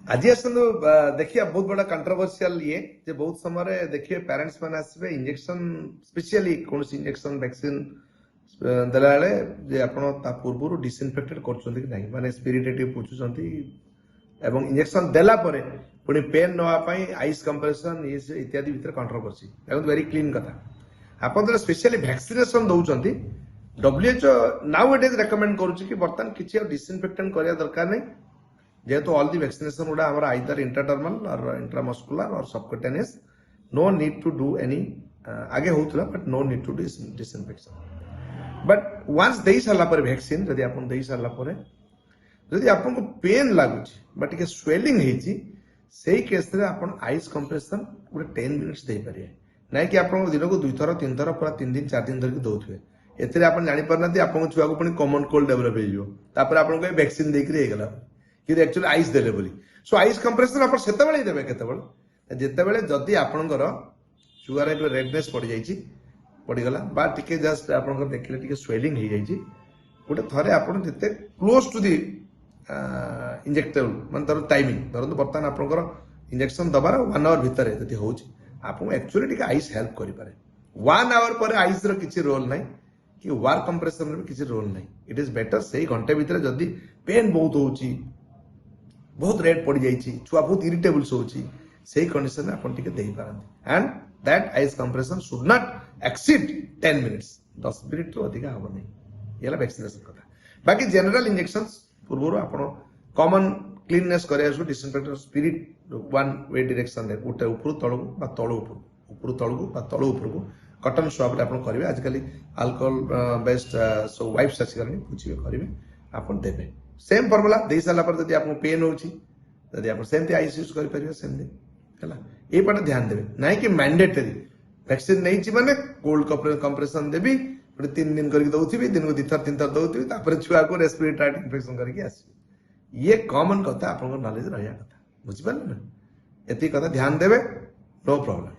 आज आसतु देखिए बहुत बड़ा कंट्रोवर्शियल ये जे बहुत समय देखिए पेरेंट्स मैंने आसबे इंजेक्शन स्पेशली कौन इंजेक्शन वैक्सीन देला बेले जे आपण ता पूर्व डिसइनफेक्टेड करछन्ती कि नहीं माने स्पिरिटेटिव पूछुछन्ती एवं इंजेक्शन देला परे पुणी पेन नवा पई आइस कंप्रेशन ये इत्यादि भीतर कंट्रोवर्सी एवं वेरी क्लीन कथा आपण तो स्पेशली वैक्सीनेशन दउछन्ती WHO now it is recommend करूछि कि बर्तन किछि डिसइनफेक्टेंट करिया दरकार नहीं जेहेतु ऑल दी वैक्सीनेशन गुड़ा हमारा either intradermal or intramuscular or subcutaneous no need to do any आगे होउतला but no need to do disinfection but once देई साला पर वैक्सीन जदी आपण देई साला पर जदी आपण को पेन लागुची बट के स्वेलिंग हेची सेही केस रे आपण आइस कंप्रेशन पूरे 10 मिनिट्स देई परिए नै कि आपण दिन को 2 थर 3 थर पूरा 3 दिन 4 दिन धर के दोथुए एतरे आपण जानि परनाती आपण छुआ को पनि कॉमन कोल्ड डेवलप हेइयो तापर आपण को वैक्सीन देकरी हेगला कि एक्चुअली आइस देले बोली सो आइस कंप्रेशन आपण सेते बेले देबे केते बेले जेते बेले जदी आपणकर शुगर एक रेडनेस पड़ जाइछि पड़ी गला बा टिके जस्ट आपणकर देखले टिके स्वेलिंग हे जाइछि गोटे थरे आपण जेते क्लोज टू दी इंजेक्टेबल मान तर टाइमिंग धरन बर्तन आपणकर इंजेक्शन दबार 1 आवर भितरे जदी होउछि आपन एक्चुअली टिके आइस हेल्प करि पारे 1 आवर पर आइस रो किछि रोल नै कि वार कंप्रेशन रो किछि रोल नै इट इज बेटर सही घंटे भितरे जदी पेन बहुत होउछि बहुत रेड पड़ जाइए छुआ बहुत इरिटेबल्स होची सही कंडीशन में आपण टिके देई पारंती and that ice compression should not exceed 10 minutes 10 minute तो अधिक हम नहीं येला वैक्सीनेशन कथा बाकी जनरल इंजेक्शंस पूर्व आपण कॉमन क्लीननेस करे सु disinfectant spirit one way direction रे उठे ऊपर तळु बा तळु ऊपर तळु बा तळु ऊपर को कॉटन स्वैप रे आपण करिवे आज काली अल्कोहल बेस्ड सो वाइप्स अछि करनी पूछिवे करिवे आपण देबे सेम फॉर्मूला दे साला पर जदी आपको पेन होची जदी आप सेमती आइस यूज करि परियो सेमती हला ए पट ध्यान देबे नाही कि मैंडेटरी वैक्सीन नहीं छि माने कोल्ड कंप्रेशन देबी 3 दिन करके दउथिबी दिन को 2 थर 3 थर दउथिबी तापर छुआ को रेस्पिरेटरी इन्फेक्शन करके आसी ये कॉमन कथा आपन नॉलेज रहया कथा बुझि पाले ना एती कथा ध्यान देबे नो प्रॉब्लम।